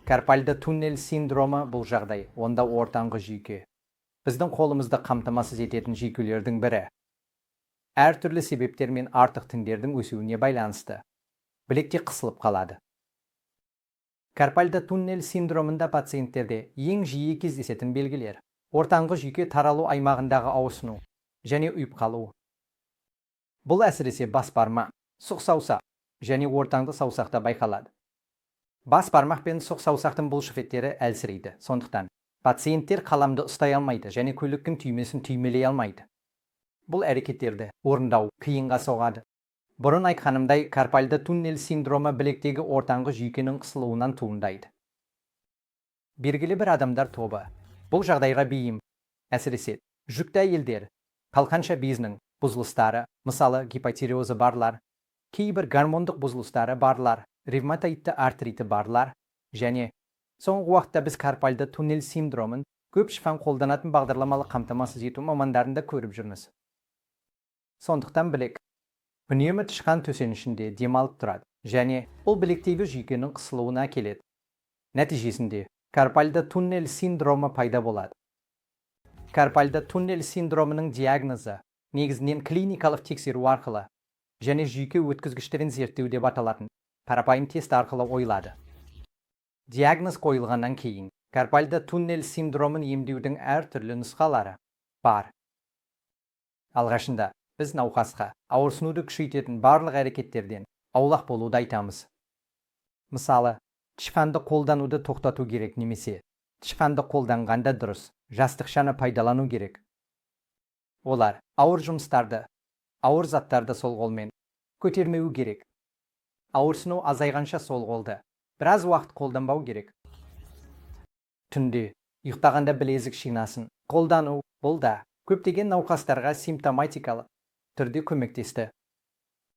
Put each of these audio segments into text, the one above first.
Карпальды туннель синдромы бұл жағдай, онда ортаңғы жүйке. Біздің қолымызды қамтамасыз ететін жүйкелердің бірі. Әртүрлі себептермен артық тіндердің өсуіне байланысты. Білекте қысылып қалады. Карпальды туннель синдромында пациенттерде ең жиі кездесетін белгілер. Ортаңғы жүйке таралу аймағындағы ауырсыну және ұйып қалу. Бұл әсіресе бас бармақ, сұқ саусақ және ортаңғы саусақта байқалады. Бас бармақ пен сұқ саусақтың бұлшықеттері әлсірейді. Сондықтан пациенттер қаламды ұстай алмайды және көліктің түймесін түймелей алмайды. Бұл әрекеттерді орындау қиынға соғады. Бұрын айтқанымдай, карпальды туннель синдромы білектегі ортаңғы жүйкенің қысылуынан туындайды. Белгілі бір адамдар тобы бұл жағдайға бейім, әсіресе жүкті әйелдер, қалқанша безінің бұзылыстары, мысалы гипотиреозы барлар, кейбір гормондық бұзылыстары барлар, ревматоидты артриті барлар және соңғы уақытта біз карпальды туннель синдромын көп шифан қолданатын бағдарламалық қамтамасыз ету мамандарында көріп жүрміз. Сондықтан білек үнемі тышқан төсенішінде демалып тұрады және ол білектегі жүйкенің қысылуына келеді. Нәтижесінде карпальды туннель синдромы пайда болады. Карпальды туннель синдромының диагнозы негізінен клиникалық тексеру арқылы және жүйке өткізгіштерін зерттеу деп аталатын қарапайым тест арқылы ойылады. Диагноз қойылғаннан кейін карпальды туннель синдромын емдеудің әртүрлі нұсқалары бар. Алғашында біз науқасқа ауырсынуды күшейтетін барлық әрекеттерден аулақ болуды айтамыз. Мысалы, тышқанды қолдануды тоқтату керек немесе тышқанды қолданғанда дұрыс жастықшаны пайдалану керек. Олар ауыр жұмыстарды, ауыр заттарды сол қолмен көтермеу керек. Ауырсыну азайғанша сол қолды біраз уақыт қолданбау керек. Түнде ұйықтағанда білезік шинасын қолдану бұл да көптеген науқастарға симптоматикалық түрде көмектесті.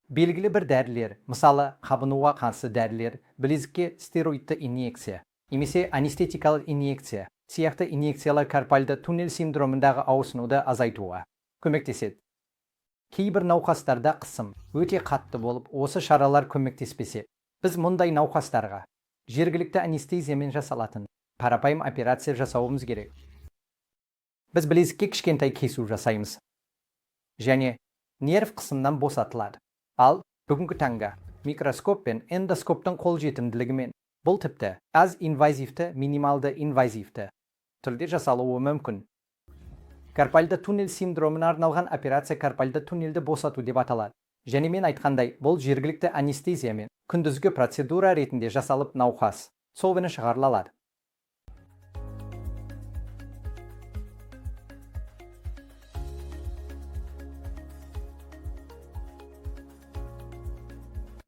Белгілі бір дәрілер, мысалы қабынуға қарсы дәрілер, білезікке стероидты инъекция, немесе анестетикалық инъекция сияқты инъекциялар карпальды туннель синдромындағы ауырсынуды азайтуға көмектеседі. Кейбір науқастарда қысым өте қатты болып, осы шаралар көмектеспесе, біз мұндай науқастарға жергілікті анестезиямен жасалатын қарапайым операция жасауымыз керек. Біз білезікке кішкентай кесу жасаймыз және нерв қысымнан босатылады. Ал бүгінгі таңда микроскоп пен эндоскоптың қолжетімділігімен бұл тіпті аз инвазивті, минималды инвазивті түрде жасалуы мүмкін. Карпальды туннель синдромына арналған операция карпальды туннельді босату деп аталады. Және мен айтқандай, бұл жергілікті анестезиямен күндізгі процедура ретінде жасалып науқас сол күні шығарыла алады.